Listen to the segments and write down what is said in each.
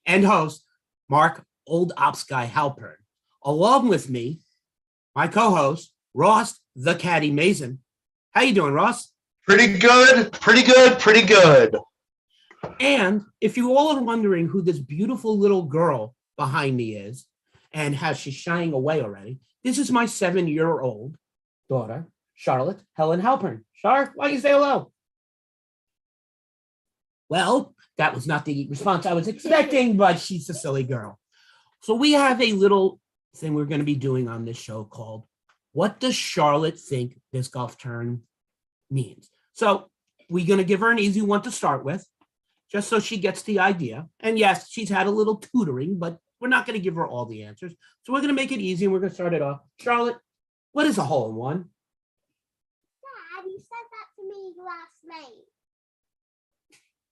and host, Mark Old Ops Guy Halpern. Along with me, my co-host, Ross the Caddy Mason. How you doing, Ross? Pretty good, pretty good, pretty good. And if you all are wondering who this beautiful little girl behind me is and how she's shying away already, this is my 7-year-old daughter, Charlotte Helen Halpern. Char, why don't you say hello? Well, that was not the response I was expecting, but she's a silly girl. So we have a little thing we're going to be doing on this show called What Does Charlotte Think This Golf Turn Means? So we're going to give her an easy one to start with, just so she gets the idea. And yes, she's had a little tutoring, but we're not going to give her all the answers. So we're going to make it easy and we're going to start it off. Charlotte, what is a hole in one? Dad, you said that to me last night.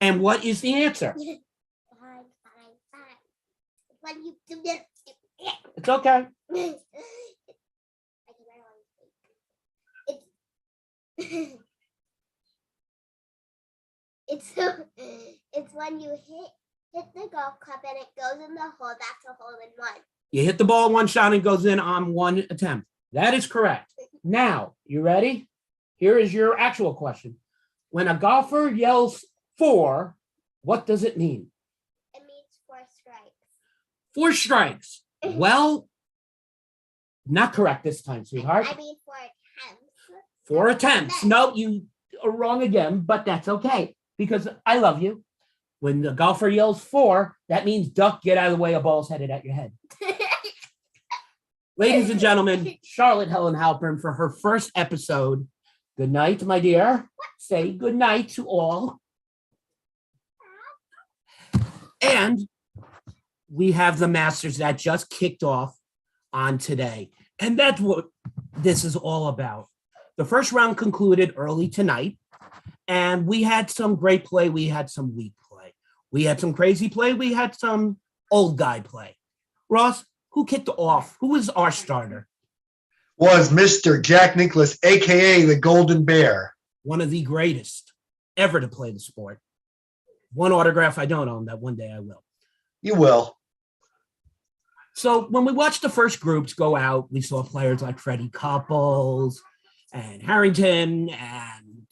And what is the answer? Fine. When you do this, It's okay. It's when you hit the golf club and it goes in the hole. That's a hole in one. You hit the ball one shot and goes in on one attempt. That is correct. Now, you ready? Here is your actual question. When a golfer yells four, what does it mean? It means 4 strikes. 4 strikes. Well, not correct this time, sweetheart. I mean 4 attempts. 4 attempts. No, you are wrong again, but that's okay because I love you. When the golfer yells 4, that means duck, get out of the way, a ball's headed at your head. Ladies and gentlemen, Charlotte Helen Halpern for her first episode. Good night, my dear. Say good night to all. And we have the Masters that just kicked off on today. And that's what this is all about. The first round concluded early tonight, and we had some great play. We had some weak play. We had some crazy play. We had some old guy play. Ross, who kicked off? Who was our starter? Was Mr. Jack Nicklaus, a.k.a. the Golden Bear. One of the greatest ever to play the sport. One autograph I don't own that one day I will. You will. So when we watched the first groups go out, we saw players like Freddie Couples and Harrington and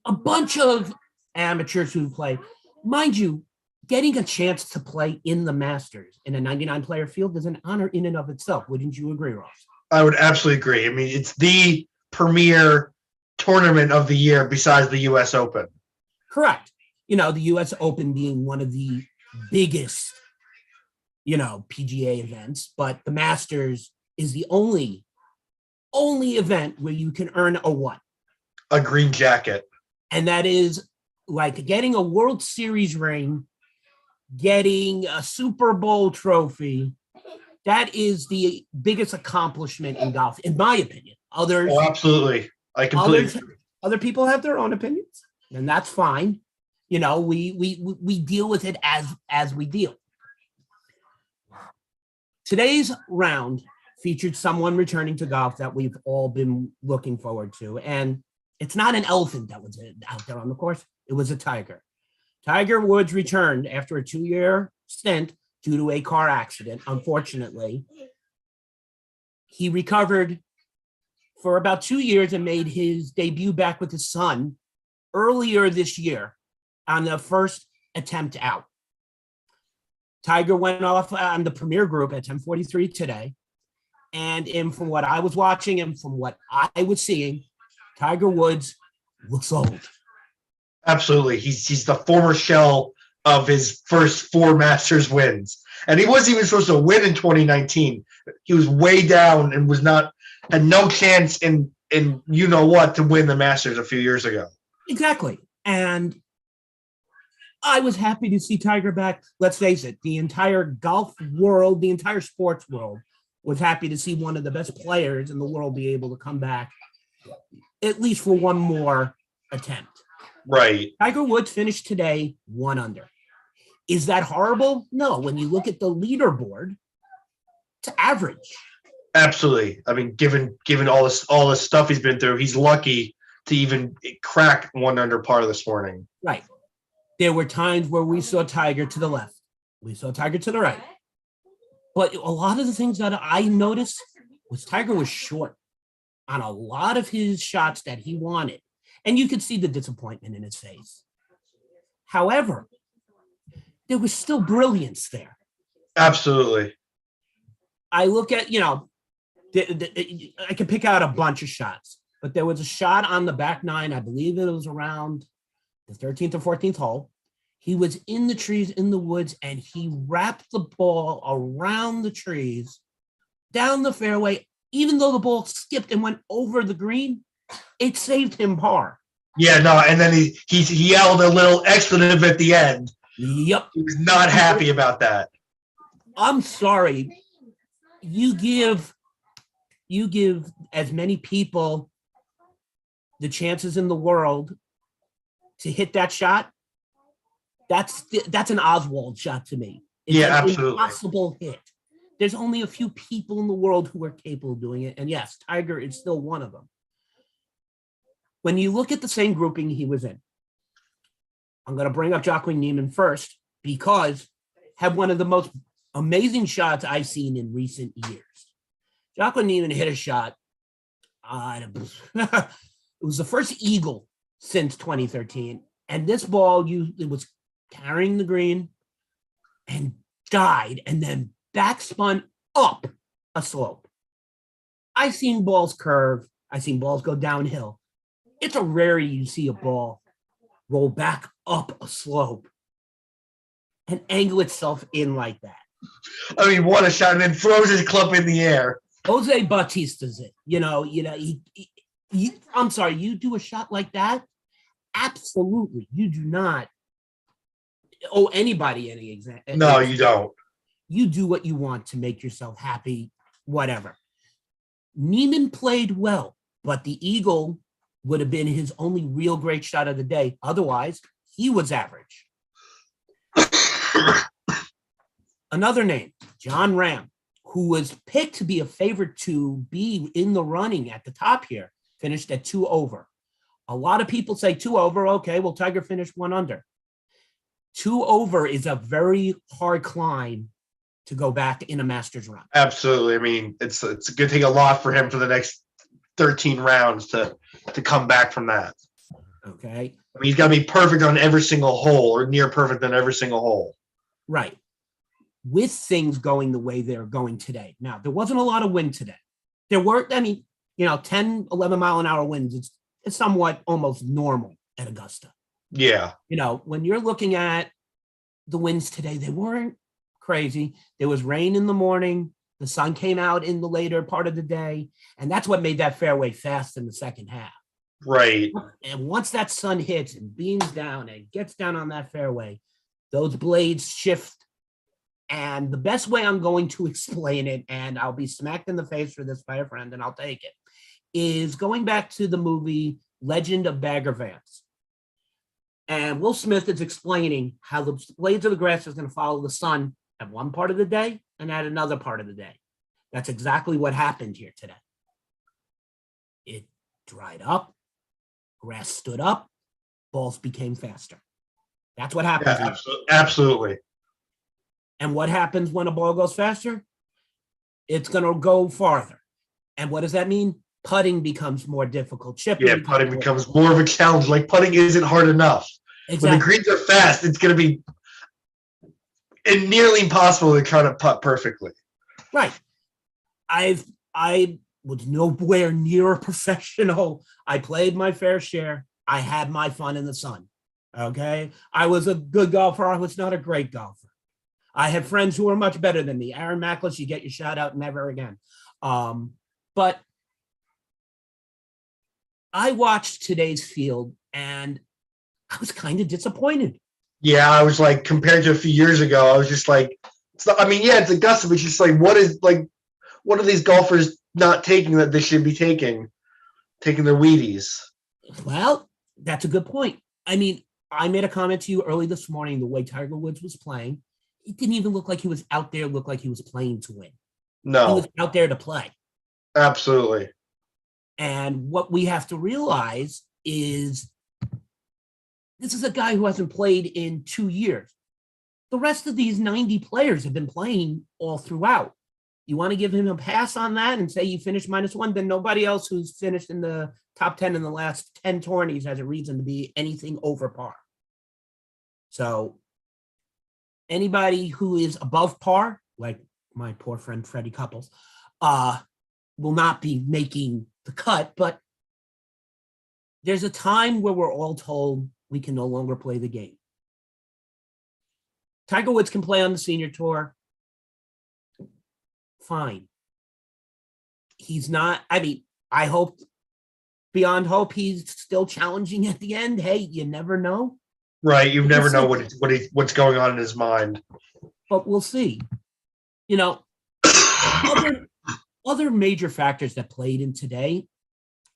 a bunch of amateurs who play. Mind you, getting a chance to play in the Masters in a 99-player field is an honor in and of itself. Wouldn't you agree, Ross? I would absolutely agree. I mean, it's the premier tournament of the year besides the U.S. Open. Correct. You know, the U.S. Open being one of the biggest, PGA events, but the Masters is the only event where you can earn a what? A green jacket. And that is like getting a World Series ring, getting a Super Bowl trophy. That is the biggest accomplishment in golf, in my opinion. Others, Oh, absolutely. I completely agree. Other people have their own opinions, and that's fine. We deal with it as we deal. Today's round featured someone returning to golf that we've all been looking forward to. And it's not an elephant that was out there on the course. It was a tiger. Tiger Woods returned after a 2-year stint due to a car accident. Unfortunately, he recovered for about 2 years and made his debut back with his son earlier this year on the first attempt out. Tiger went off on the Premier Group at 10:43 today. And from what I was watching and from what I was seeing, Tiger Woods looks old. Absolutely. He's the former shell of his first 4 Masters wins. And he wasn't even supposed to win in 2019. He was way down and had no chance in to win the Masters a few years ago. Exactly. And I was happy to see Tiger back. Let's face it, the entire golf world, the entire sports world was happy to see one of the best players in the world be able to come back at least for one more attempt. Right. Tiger Woods finished today 1 under. Is that horrible? No. When you look at the leaderboard, it's average. Absolutely. I mean, given all this stuff he's been through, he's lucky to even crack 1 under par this morning. Right. There were times where we saw Tiger to the left, We saw Tiger to the right. But a lot of the things that I noticed was Tiger was short on a lot of his shots that he wanted. And you could see the disappointment in his face. However, there was still brilliance there. Absolutely. I look at, I could pick out a bunch of shots, but there was a shot on the back nine. I believe it was around the 13th or 14th hole. He was in the trees, in the woods, and he wrapped the ball around the trees, down the fairway. Even though the ball skipped and went over the green, it saved him par. Yeah, no, and then he yelled a little expletive at the end. Yep. He was not happy about that. I'm sorry. You give as many people the chances in the world to hit that shot. That's an Oswald shot to me. It's Yeah, an absolutely. impossible hit. There's only a few people in the world who are capable of doing it. And yes, Tiger is still one of them. When you look at the same grouping he was in, I'm going to bring up Joaquin Niemann first because had one of the most amazing shots I've seen in recent years. Joaquin Niemann hit a shot. It was the first eagle since 2013. And this ball, it was carrying the green and died and then backspun up a slope. I've seen balls curve. I've seen balls go downhill. It's a rarity you see a ball roll back up a slope and angle itself in like that. I mean, what a shot, and then throws his club in the air. Jose Bautista's it. I'm sorry, you do a shot like that? Absolutely. You do not owe anybody any example. No, you don't. You do what you want to make yourself happy, whatever. Niemann played well, but the eagle would have been his only real great shot of the day. Otherwise, he was average. Another name, John Ram, who was picked to be a favorite to be in the running at the top here, finished at 2 over. A lot of people say 2 over. Okay, well, Tiger finished 1 under. 2 over is a very hard climb to go back in a Masters run. Absolutely. I mean, it's going to take a lot for him for the next 13 rounds to come back from that. Okay. I mean, he's got to be perfect on every single hole or near perfect on every single hole. Right. With things going the way they're going today. Now, there wasn't a lot of wind today. There were, 10, 11 mile an hour winds. It's somewhat almost normal at Augusta. Yeah. When you're looking at the winds today, they weren't crazy. There was rain in the morning. The sun came out in the later part of the day. And that's what made that fairway fast in the second half. Right. And once that sun hits and beams down and gets down on that fairway, those blades shift. And the best way I'm going to explain it, and I'll be smacked in the face for this by a friend, and I'll take it, is going back to the movie Legend of Bagger Vance. And Will Smith is explaining how the blades of the grass is going to follow the sun at one part of the day and at another part of the day. That's exactly what happened here today. It dried up, grass stood up, balls became faster. That's what happens. Yeah, absolutely. And what happens when a ball goes faster? It's going to go farther. And what does that mean? Putting becomes more difficult. Chipping putting becomes more of a challenge. Like putting isn't hard enough. Exactly. When the greens are fast, it's going to be nearly impossible to try to putt perfectly. Right. I was nowhere near a professional. I played my fair share. I had my fun in the sun. Okay. I was a good golfer. I was not a great golfer. I had friends who were much better than me. Aaron Macklis, you get your shout out, never again. But I watched today's field and I was kind of disappointed. Yeah, I was like, compared to a few years ago, I was just like, it's Augusta, but it's just like, what are these golfers not taking that they should be taking their Wheaties? Well, that's a good point. I mean, I made a comment to you early this morning, the way Tiger Woods was playing. It didn't even look like he was out there, looked like he was playing to win. No. He was out there to play. Absolutely. And what we have to realize is this is a guy who hasn't played in 2 years. the rest of these 90 players have been playing all throughout. You want to give him a pass on that and say you finished -1, then nobody else who's finished in the top 10 in the last 10 tourneys has a reason to be anything over par. So anybody who is above par, like my poor friend Freddie Couples, will not be making the cut, but there's a time where we're all told we can no longer play the game. Tiger Woods can play on the senior tour. Fine. He's not, I mean, I hope beyond hope he's still challenging at the end. Hey, you never know. Right. You never know what's going on in his mind. But we'll see. You know, other major factors that played in today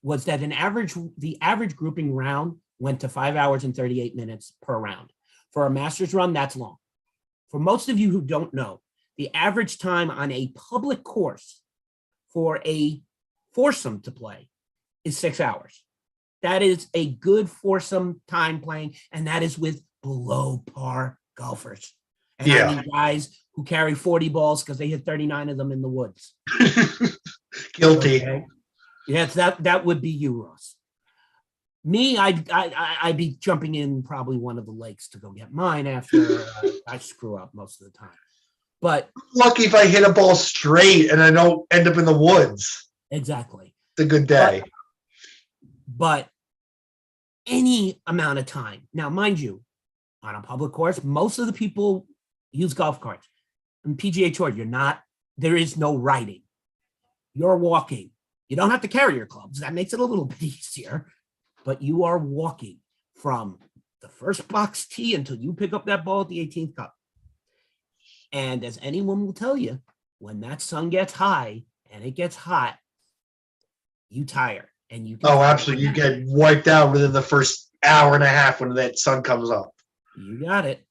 was that the average grouping round went to 5 hours and 38 minutes per round. For a Masters run, that's long. For most of you who don't know, the average time on a public course for a foursome to play is 6 hours. That is a good foursome time playing, and that is with below par golfers. And Yeah. I mean guys who carry 40 balls because they hit 39 of them in the woods. Guilty. Okay? Yes, that would be you, Ross. Me, I'd be jumping in probably one of the lakes to go get mine after I screw up most of the time. But Lucky if I hit a ball straight and I don't end up in the woods. exactly. It's a good day. But any amount of time. Now, mind you, on a public course, most of the people use golf carts. On PGA Tour, there is no riding. You're walking. You don't have to carry your clubs. That makes it a little bit easier. But you are walking from the first box tee until you pick up that ball at the 18th cup. And as anyone will tell you, when that sun gets high and it gets hot, you tire. And you Oh, absolutely. You get wiped out within the first hour and a half when that sun comes up. You got it.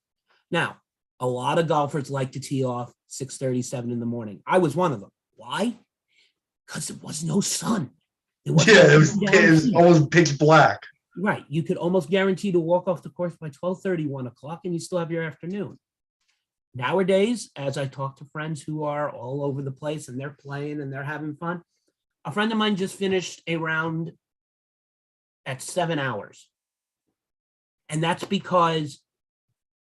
Now, a lot of golfers like to tee off 6:37 in the morning. I was one of them. Why? Because there was no sun. It was almost pitch black. Right. You could almost guarantee to walk off the course by 12:30, 1 o'clock, and you still have your afternoon. Nowadays, as I talk to friends who are all over the place and they're playing and they're having fun, a friend of mine just finished a round at 7 hours. And that's because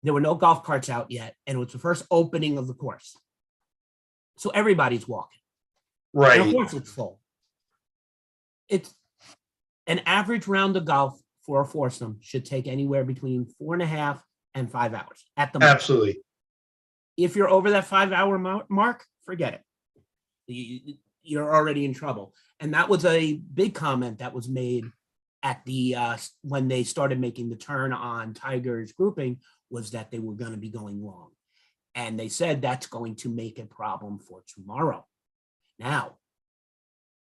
there were no golf carts out yet, and it was the first opening of the course. So everybody's walking. Right. And of course it's full. It's an average round of golf for a foursome should take anywhere between 4.5 and 5 hours at the most. Absolutely. If you're over that 5 hour mark, forget it. You're already in trouble. And that was a big comment that was made at the when they started making the turn on Tiger's grouping, was that they were going to be going long. And they said that's going to make a problem for tomorrow. Now,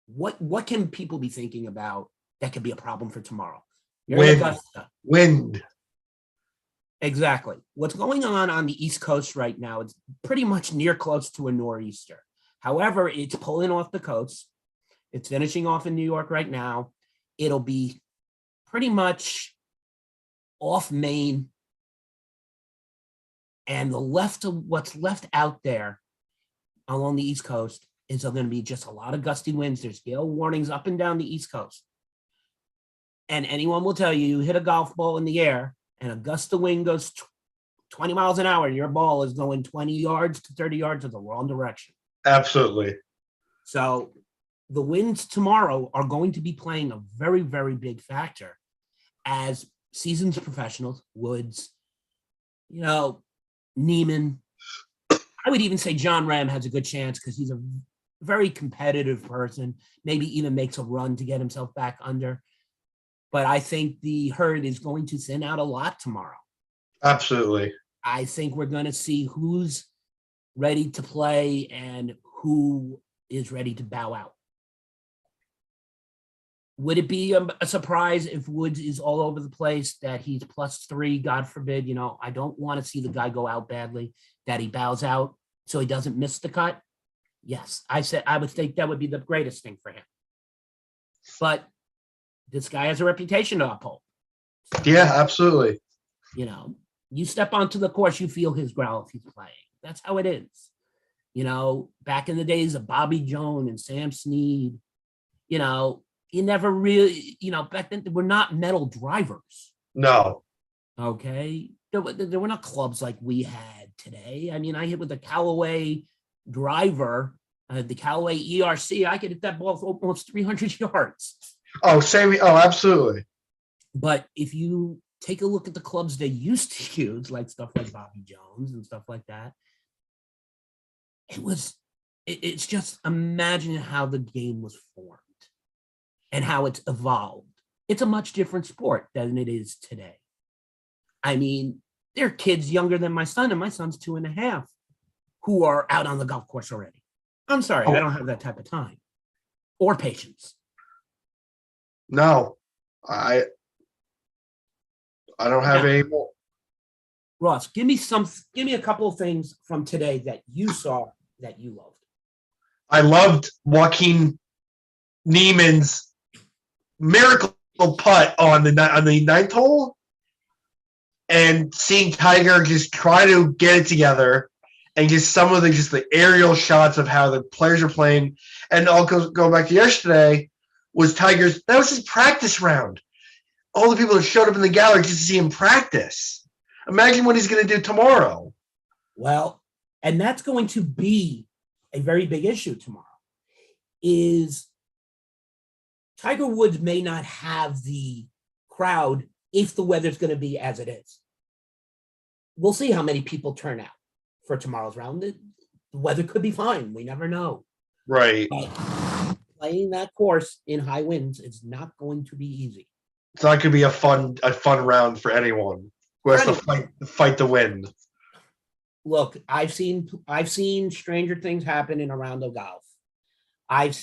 what can people be thinking about that could be a problem for tomorrow? You're in Wind. Augusta. Wind. Exactly. What's going on the East Coast right now, it's pretty much near close to a nor'easter. However, it's pulling off the coast. It's finishing off in New York right now. It'll be pretty much off Maine. And what's left out there along the East Coast is going to be just a lot of gusty winds. There's gale warnings up and down the East Coast. And anyone will tell you, you hit a golf ball in the air and a gust of wind goes 20 miles an hour and your ball is going 20 yards to 30 yards in the wrong direction. Absolutely. So the winds tomorrow are going to be playing a very, very big factor as seasoned professionals, Woods, Neiman. I would even say John Ram has a good chance because he's a very competitive person, maybe even makes a run to get himself back under. But I think the herd is going to thin out a lot tomorrow. Absolutely. I think we're going to see who's ready to play and who is ready to bow out. Would it be a surprise if Woods is all over the place, that he's +3, God forbid? I don't want to see the guy go out badly, that he bows out so he doesn't miss the cut. Yes, I would think that would be the greatest thing for him. But this guy has a reputation to uphold. Yeah, absolutely. You step onto the course, you feel his growl if he's playing. That's how it is. Back in the days of Bobby Jones and Sam Snead, you never really, back then we're not metal drivers. No. Okay. There were not clubs like we had today. I mean, I hit with the Callaway driver, the Callaway ERC. I could hit that ball for almost 300 yards. Oh, same. Oh, absolutely. But if you take a look at the clubs they used to use, like stuff like Bobby Jones and stuff like that, it's just imagine how the game was formed and how it's evolved. It's a much different sport than it is today. I mean, there are kids younger than my son, and my son's 2.5, who are out on the golf course already. I'm sorry, I don't have that type of time or patience. No, I don't have any more. Ross, give me a couple of things from today that you saw that you loved. I loved Joaquin Neiman's miracle putt on the ninth hole, and seeing Tiger just try to get it together, and just some of the aerial shots of how the players are playing. And I'll go back to yesterday was Tiger's. That was his practice round. All the people that showed up in the gallery just to see him practice. Imagine what he's going to do tomorrow. Well, and that's going to be a very big issue tomorrow. Is Tiger Woods may not have the crowd if the weather's going to be as it is. We'll see how many people turn out for tomorrow's round. The weather could be fine. We never know. Right. But playing that course in high winds is not going to be easy. It's not going to be a fun round for anyone who has to fight the wind. Look, I've seen stranger things happen in a round of golf. I've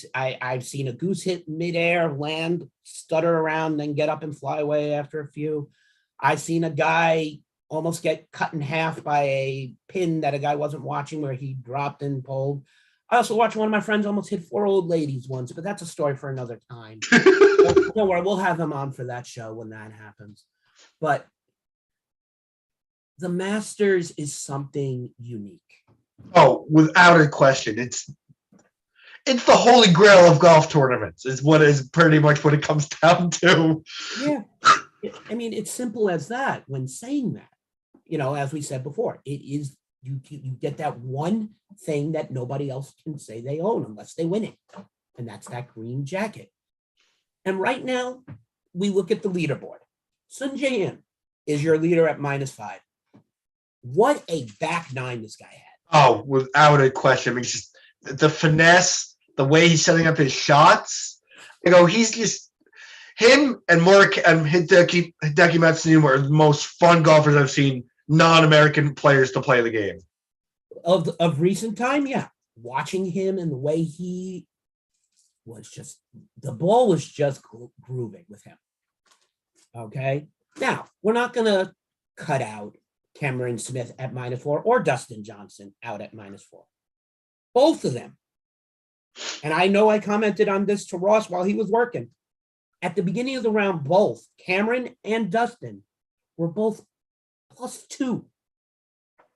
seen a goose hit midair, land, stutter around, then get up and fly away after a few. I've seen a guy almost get cut in half by a pin that a guy wasn't watching where he dropped and pulled. I also watched one of my friends almost hit 4 old ladies once, but that's a story for another time. Don't worry, we'll have them on for that show when that happens. But the Masters is something unique. Oh, without a question. It's the holy grail of golf tournaments is pretty much what it comes down to. Yeah. I mean, it's simple as that when saying that. As we said before, it is you get that one thing that nobody else can say they own unless they win it. And that's that green jacket. And right now, we look at the leaderboard. Sun Jae-in is your leader at -5. What a back nine this guy had. Oh, without a question. I mean, just the finesse, the way he's setting up his shots. He's just him and Hideki Matsuyama are the most fun golfers I've seen non-American players to play the game. Of recent time, yeah. Watching him and the way he was the ball was just grooving with him. Okay. Now, we're not going to cut out Cameron Smith at -4 or Dustin Johnson out at -4. Both of them. And I know I commented on this to Ross while he was working. At the beginning of the round, both Cameron and Dustin were both +2.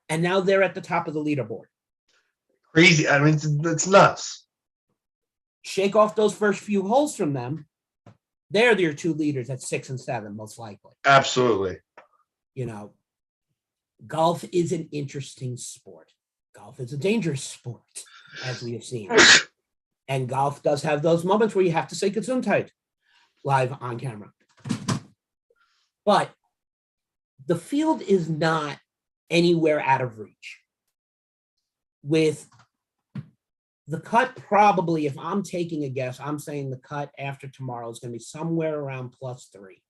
And now they're at the top of the leaderboard. Crazy. I mean, it's nuts. Shake off those first few holes from them. They're your 2 leaders at 6 and 7, most likely. Absolutely. Golf is an interesting sport. Golf is a dangerous sport, as we have seen. And golf does have those moments where you have to say Gesundheit live on camera. But the field is not anywhere out of reach. With the cut, probably, if I'm taking a guess, I'm saying the cut after tomorrow is going to be somewhere around +3.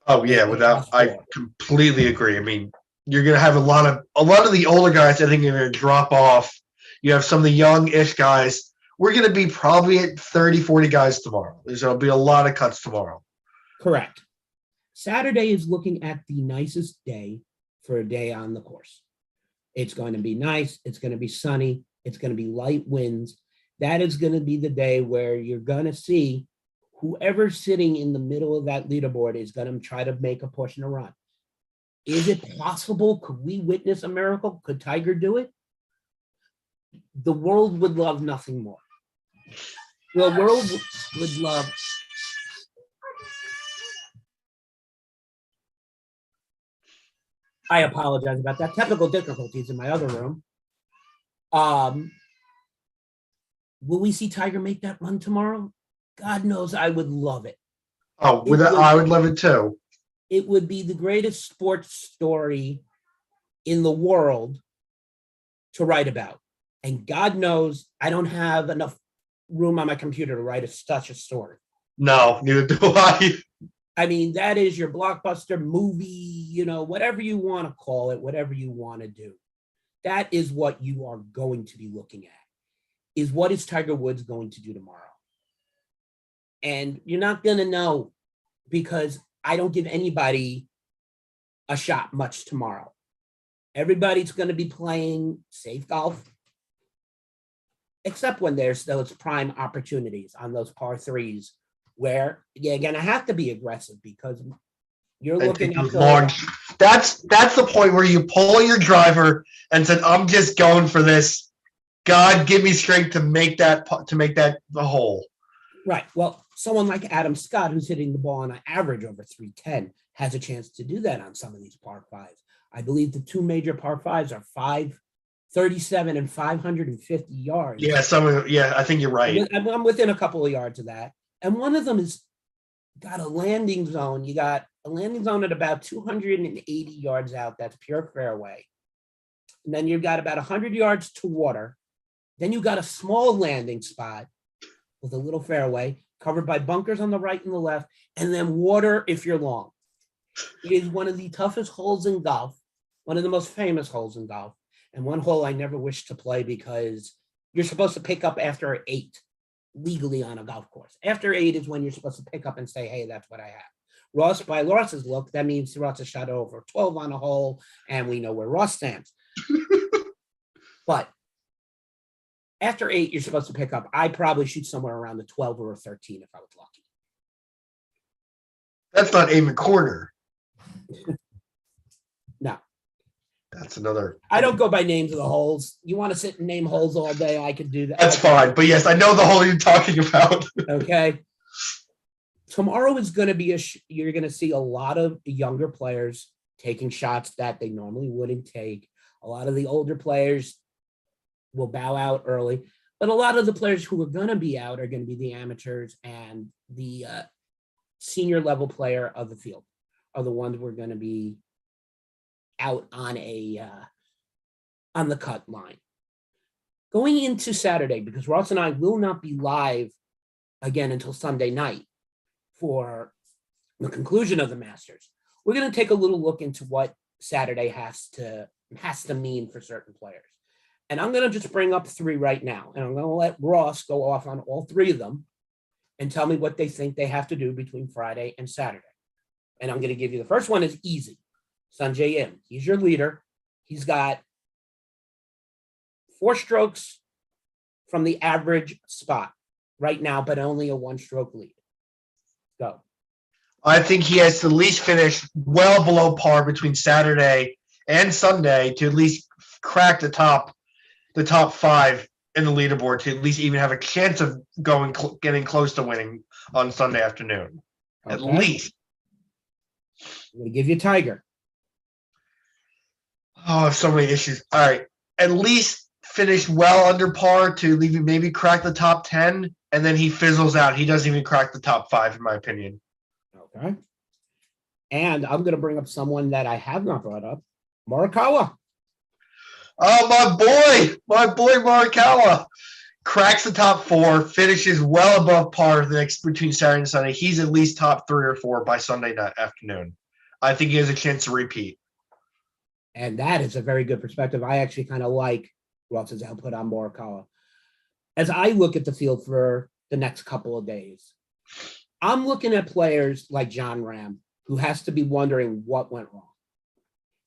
Oh yeah, I completely agree. I mean, you're going to have a lot of the older guys. I think are going to drop off. You have some of the young-ish guys. We're going to be probably at 30, 40 guys tomorrow. There'll be a lot of cuts tomorrow. Correct. Saturday is looking at the nicest day for a day on the course. It's going to be nice. It's going to be sunny. It's going to be light winds. That is going to be the day where you're going to see whoever's sitting in the middle of that leaderboard is going to try to make a push and a run. Is it possible? Could we witness a miracle? Could Tiger do it? The world would love nothing more. The world would love. I apologize about that. Technical difficulties in my other room. Will we see Tiger make that run tomorrow? God knows I would love it. Oh, I would love it too. It would be the greatest sports story in the world to write about. And God knows I don't have enough room on my computer to write such a story. No, neither do I. I mean, that is your blockbuster movie, whatever you want to call it, whatever you want to do. That is what you are going to be looking at, is what is Tiger Woods going to do tomorrow? And you're not going to know, because I don't give anybody a shot much tomorrow. Everybody's going to be playing safe golf, except when there's those prime opportunities on those par threes where you're going to have to be aggressive, because you're looking at long. That's the point where you pull your driver and said, "I'm just going for this. God, give me strength to make that the hole." Right. Well, someone like Adam Scott, who's hitting the ball on an average over 310, has a chance to do that on some of these par fives. I believe the two major par fives are 537 and 550 yards. Yeah, I think you're right. I'm within a couple of yards of that. And one of them is got a landing zone. You got a landing zone at about 280 yards out. That's pure fairway. And then you've got about 100 yards to water. Then you got a small landing spot with a little fairway covered by bunkers on the right and the left, and then water if you're long. It is one of the toughest holes in golf, one of the most famous holes in golf, and one hole I never wish to play, because you're supposed to pick up after 8 legally on a golf course. After 8 is when you're supposed to pick up and say, "Hey, that's what I have." By Ross's look, that means Ross has shot over 12 on a hole, and we know where Ross stands. But after 8, you're supposed to pick up. I probably shoot somewhere around the 12 or a 13 if I was lucky. That's not aiming corner. No. That's another. I don't go by names of the holes. You want to sit and name holes all day, I could do that. That's fine. But yes, I know the hole you're talking about. Okay. Tomorrow is going to be you're going to see a lot of younger players taking shots that they normally wouldn't take. A lot of the older players will bow out early, but a lot of the players who are going to be out are going to be the amateurs, and the senior level player of the field are the ones who are going to be out on on the cut line. Going into Saturday, because Ross and I will not be live again until Sunday night for the conclusion of the Masters, we're going to take a little look into what Saturday has to mean for certain players. And I'm going to just bring up 3 right now, and I'm going to let Ross go off on all 3 of them and tell me what they think they have to do between Friday and Saturday. And I'm going to give you the first one is easy. Sungjae Im. He's your leader. He's got 4 strokes from the average spot right now, but only a 1-stroke lead. Go. I think he has to at least finish well below par between Saturday and Sunday to at least crack the top 5 in the leaderboard, to at least even have a chance of getting close to winning on Sunday afternoon. Okay. At least. I'm going to give you Tiger. Oh, so many issues. All right. At least finish well under par to maybe crack the top 10, and then he fizzles out. He doesn't even crack the top 5, in my opinion. Okay. And I'm going to bring up someone that I have not brought up, Morikawa. Oh, my boy Morikawa cracks the top 4, finishes well above par between Saturday and Sunday. He's at least top 3 or 4 by Sunday night afternoon. I think he has a chance to repeat. And that is a very good perspective. I actually kind of like Ross's output on Morikawa. As I look at the field for the next couple of days, I'm looking at players like Jon Rahm, who has to be wondering what went wrong.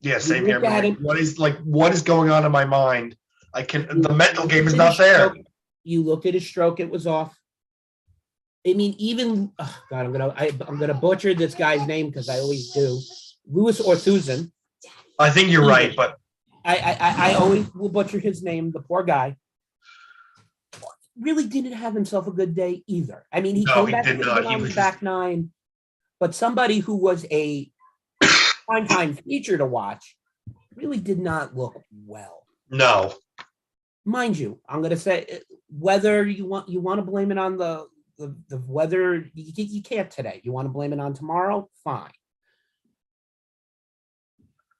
Yeah, same here. What is going on in my mind? The mental game is not there. You looked at his stroke; it was off. I mean, even I'm gonna butcher this guy's name because I always do. Louis Oosthuizen I think you're right, but I always will butcher his name. The poor guy really didn't have himself a good day either. I mean, he no, came he back did with not. it He on was the just back nine, but somebody who was a primetime feature to watch really did not look well. no. Mind you, I'm going to say whether you want to blame it on the weather, you can't today. You want to blame it on tomorrow? Fine.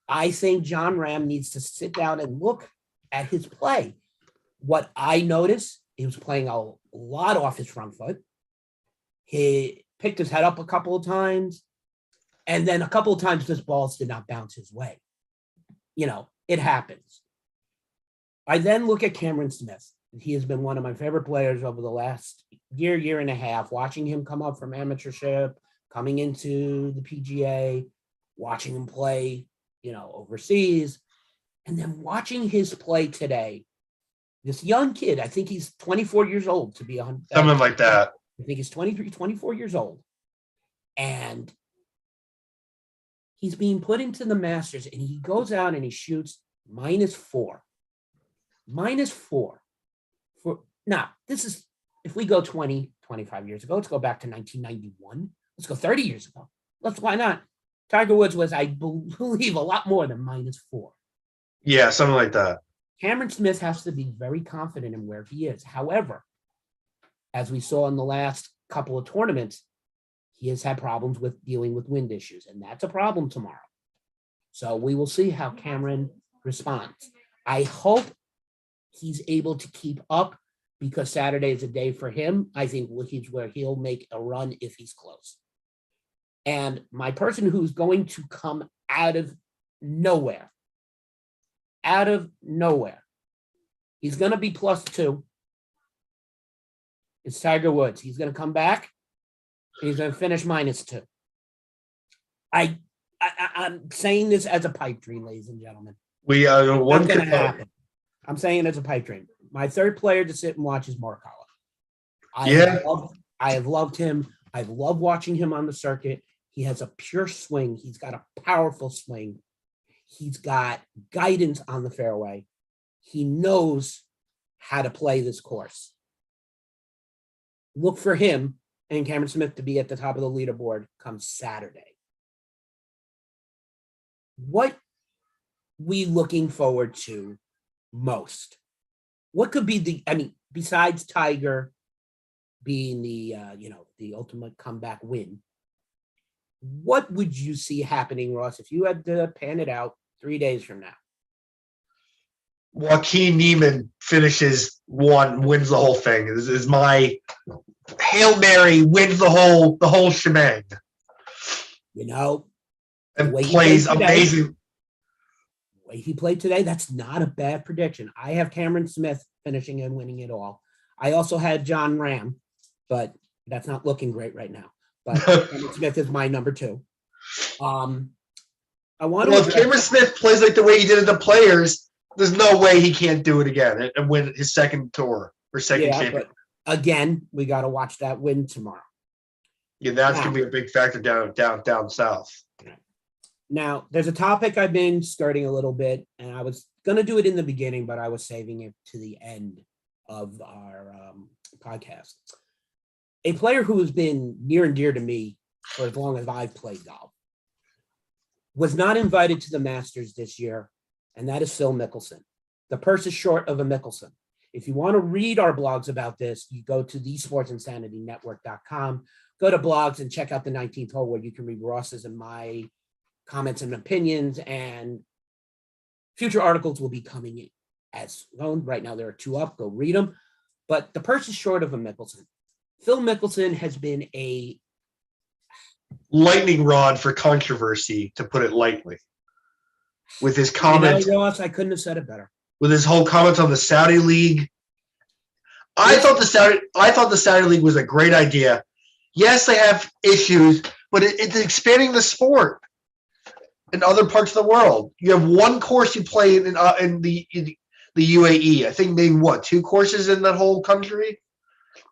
I think John Ram needs to sit down and look at his play. What I noticed, he was playing a lot off his front foot. He picked his head up a couple of times, and then a couple of times this balls did not bounce his way. You know, it happens. I then look at Cameron Smith. He has been one of my favorite players over the last year and a half, watching him come up from amateurship, coming into the PGA, watching him play, you know, overseas, and then watching his play today. This young kid, I think he's 24 years old to be on. Something like that. I think he's 23, 24 years old. And he's being put into the Masters, and he goes out and he shoots -4. -4. For now, this is, if we go 20, 25 years ago, let's go back to 1991. Let's go 30 years ago. Why not? Tiger Woods was, I believe, a lot more than -4. Yeah, something like that. Cameron Smith has to be very confident in where he is. However, as we saw in the last couple of tournaments, he has had problems with dealing with wind issues, and that's a problem tomorrow. So we will see how Cameron responds. I hope he's able to keep up, because Saturday is a day for him. I think he's where he'll make a run if he's close. And my person who's going to come out of nowhere, he's going to be +2. It's Tiger Woods. He's going to come back. He's going to finish -2. I'm saying this as a pipe dream, ladies and gentlemen. We one What's going to could happen? I'm saying it as a pipe dream. My third player to sit and watch is Morikawa. Yeah. I have loved him. I've loved watching him on the circuit. He has a pure swing. He's got a powerful swing. He's got guidance on the fairway. He knows how to play this course. Look for him and Cameron Smith to be at the top of the leaderboard come Saturday. What we looking forward to most? What could be besides Tiger being the ultimate comeback win, what would you see happening, Ross, if you had to pan it out 3 days from now? Joaquin Neiman finishes one, wins the whole thing. This is my Hail Mary, wins the whole shebang. You know, and plays amazing. The way he played today, that's not a bad prediction. I have Cameron Smith finishing and winning it all. I also had John Ram, but that's not looking great right now. But Cameron Smith is my number 2. If Cameron Smith plays like the way he did at the Players, there's no way he can't do it again and win his second tour or second champion. But again, we got to watch that win tomorrow. Yeah, that's going to be a big factor down south. Now, there's a topic I've been skirting a little bit, and I was going to do it in the beginning, but I was saving it to the end of our podcast. A player who has been near and dear to me for as long as I've played golf was not invited to the Masters this year, and that is Phil Mickelson. The purse is short of a Mickelson. If you want to read our blogs about this, you go to thesportsinsanitynetwork.com, go to blogs and check out the 19th hole, where you can read Ross's and my comments and opinions, and future articles will be coming in as known. Right now, there are 2 up. Go read them. But the purse is short of a Mickelson. Phil Mickelson has been a lightning rod for controversy, to put it lightly. With his comments, Ross, I couldn't have said it better. With his whole comments on the Saudi League, I thought the Saudi League was a great idea. Yes, they have issues, but it's expanding the sport in other parts of the world. You have one course you play in the UAE. I think maybe 2 courses in that whole country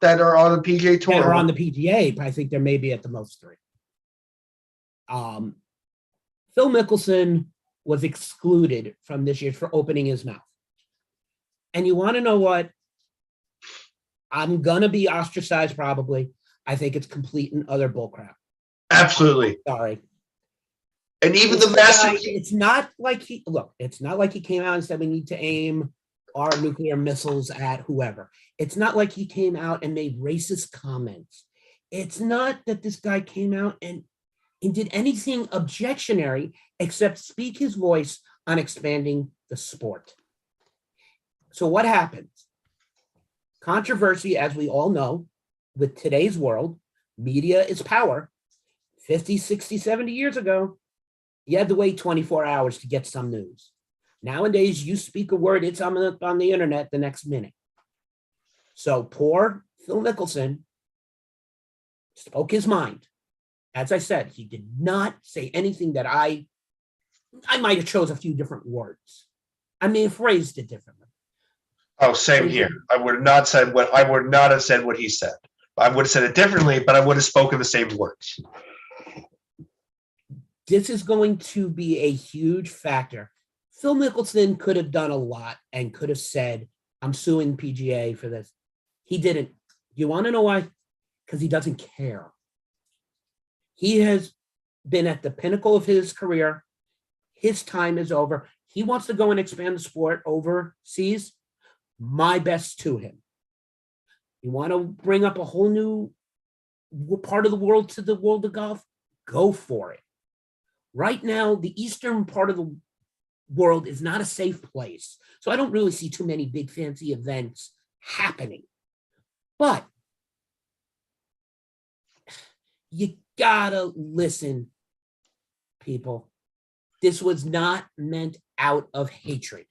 that are on the PGA Tour. They're on the PGA, but I think there may be at the most 3. Phil Mickelson was excluded from this year for opening his mouth. And you want to know what? I'm going to be ostracized probably. I think it's complete and utter bullcrap. Absolutely. Sorry. And even the Masters. It's not like it's not like he came out and said we need to aim our nuclear missiles at whoever. It's not like he came out and made racist comments. It's not that this guy came out and did anything objectionary except speak his voice on expanding the sport. So what happens? Controversy, as we all know, with today's world, media is power. 50, 60, 70 years ago, you had to wait 24 hours to get some news. Nowadays, you speak a word, it's on the internet the next minute. So poor Phil Mickelson spoke his mind. As I said, he did not say anything that I might have chose a few different words. I may have phrased it differently. Oh, same here. I would not have said what he said. I would have said it differently, but I would have spoken the same words. This is going to be a huge factor. Phil Mickelson could have done a lot and could have said, I'm suing PGA for this. He didn't. You want to know why? Because he doesn't care. He has been at the pinnacle of his career. His time is over. He wants to go and expand the sport overseas. My best to him. You want to bring up a whole new part of the world to the world of golf? Go for it. Right now, the eastern part of the world is not a safe place. So I don't really see too many big fancy events happening. But you gotta listen, people. This was not meant out of hatred.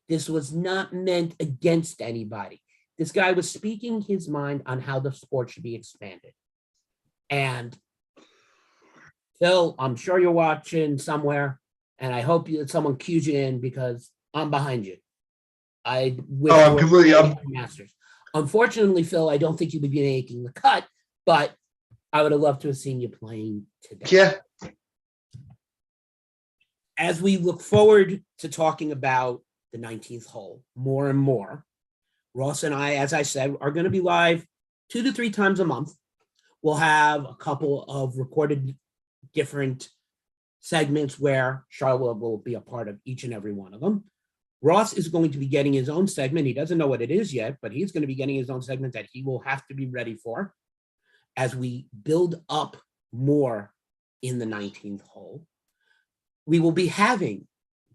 This was not meant against anybody. This guy was speaking his mind on how the sport should be expanded. And Phil, I'm sure you're watching somewhere, and I hope someone cues you in because I'm behind you. I wish I'm completely Masters. Unfortunately, Phil, I don't think you would be making the cut, but I would have loved to have seen you playing today. Yeah. As we look forward to talking about the 19th hole more and more, Ross and I, as I said, are going to be live 2 to 3 times a month. We'll have a couple of recorded different segments where Charlotte will be a part of each and every one of them. Ross is going to be getting his own segment. He doesn't know what it is yet, but he's going to be getting his own segment that he will have to be ready for as we build up more in the 19th hole. We will be having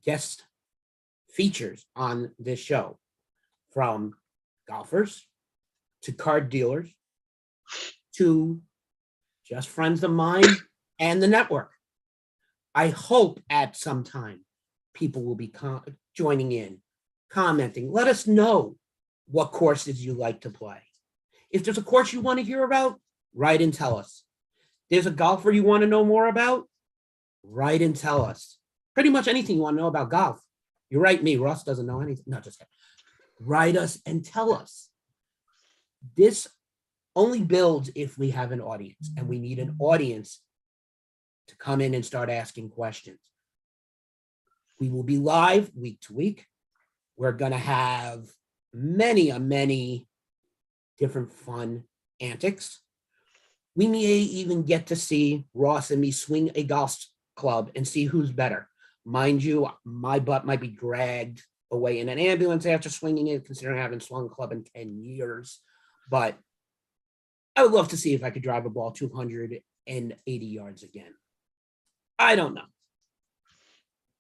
guest features on this show, from golfers to card dealers to just friends of mine and the network. I hope at some time people will be joining in, commenting. Let us know what courses you like to play. If there's a course you want to hear about, write and tell us. There's a golfer you want to know more about, write and tell us. Pretty much anything you want to know about golf. You write me, Russ doesn't know anything. No, just kidding. Write us and tell us. This only builds if we have an audience, and we need an audience to come in and start asking questions. We will be live week to week. We're going to have many different fun antics. We may even get to see Ross and me swing a golf club and see who's better. Mind you, my butt might be dragged away in an ambulance after swinging it, considering I haven't swung a club in 10 years. But I would love to see if I could drive a ball 280 yards again. I don't know.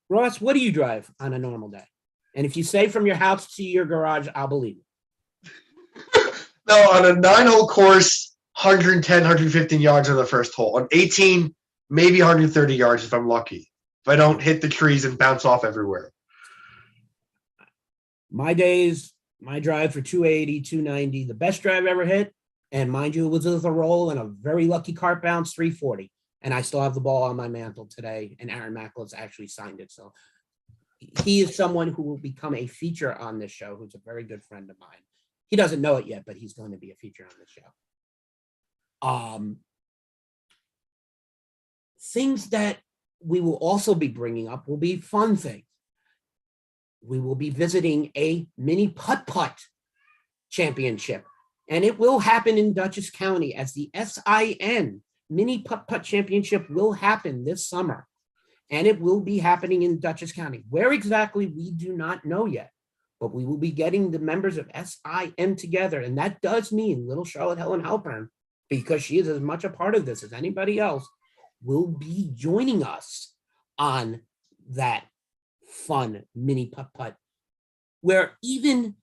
Ross, what do you drive on a normal day? And if you say from your house to your garage, I'll believe you. No, on a 9-hole course, 110, 115 yards on the first hole. On 18, maybe 130 yards if I'm lucky. If I don't hit the trees and bounce off everywhere. My days, my drive for 280, 290, the best drive I've ever hit. And mind you, it was with a roll and a very lucky cart bounce, 340. And I still have the ball on my mantle today. And Aaron Mackles actually signed it. So he is someone who will become a feature on this show, who's a very good friend of mine. He doesn't know it yet, but he's going to be a feature on the show. Things that we will also be bringing up will be fun things. We will be visiting a mini putt-putt championship, and it will happen in Dutchess County as the SIN Mini Putt-Putt Championship will happen this summer, and it will be happening in Dutchess County. Where exactly, we do not know yet, but we will be getting the members of SIM together, and that does mean little Charlotte Helen Halpern, because she is as much a part of this as anybody else, will be joining us on that fun mini putt-putt, where even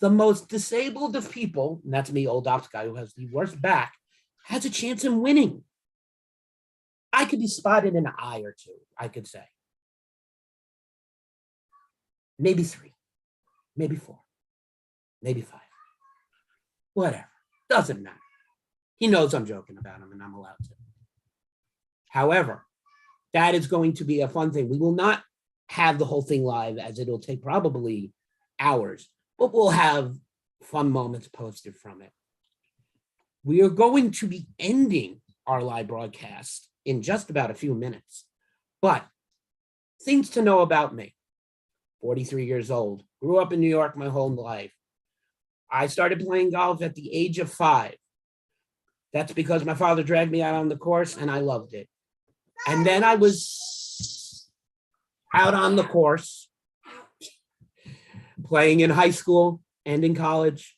the most disabled of people, and that's me, old ops guy who has the worst back, has a chance in winning. I could be spotted in an eye or two, I could say. Maybe 3, maybe 4, maybe 5. Whatever, doesn't matter. He knows I'm joking about him and I'm allowed to. However, that is going to be a fun thing. We will not have the whole thing live, as it'll take probably hours, but we'll have fun moments posted from it. We are going to be ending our live broadcast in just about a few minutes, but things to know about me. 43 years old, grew up in New York my whole life. I started playing golf at the age of 5. That's because my father dragged me out on the course and I loved it. And then I was out on the course, playing in high school and in college.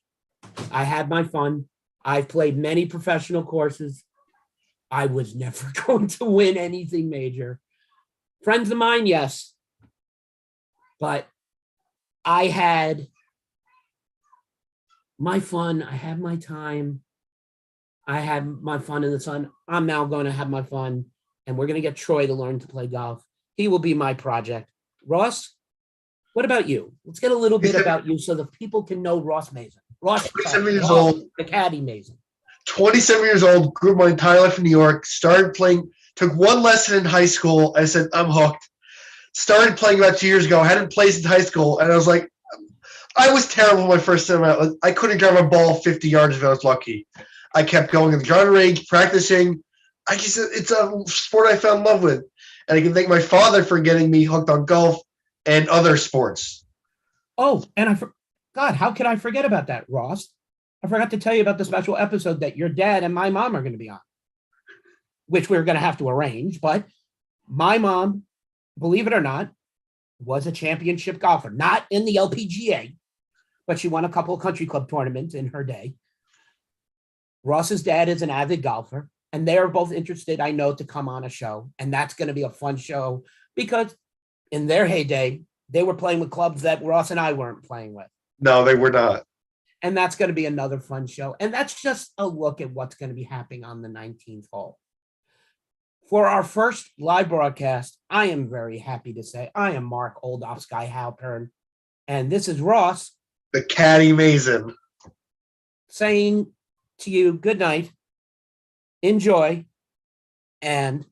I had my fun. I've played many professional courses. I was never going to win anything major. Friends of mine, yes. But I had my fun. I had my time. I had my fun in the sun. I'm now going to have my fun. And we're going to get Troy to learn to play golf. He will be my project. Ross, what about you? Let's get a little bit about you so the people can know Ross Mason. Ross, 27 years old. The caddy Mason. 27 years old, grew up my entire life in New York, started playing, took one lesson in high school. I said, I'm hooked. Started playing about 2 years ago, hadn't played since high school. And I was like, I was terrible my first time out. I couldn't drive a ball 50 yards if I was lucky. I kept going to the driving range, practicing. It's a sport I fell in love with. And I can thank my father for getting me hooked on golf and other sports. Oh, and God, how could I forget about that, Ross? I forgot to tell you about the special episode that your dad and my mom are going to be on, which we're going to have to arrange. But my mom, believe it or not, was a championship golfer, not in the LPGA, but she won a couple of country club tournaments in her day. Ross's dad is an avid golfer, and they're both interested, I know, to come on a show. And that's going to be a fun show because in their heyday, they were playing with clubs that Ross and I weren't playing with. No, they were not. And that's going to be another fun show. And that's just a look at what's going to be happening on the 19th hole. For our first live broadcast, I am very happy to say I am Mark Old Ops Guy Halpern. And this is Ross, the caddy Mason, saying to you good night, enjoy, and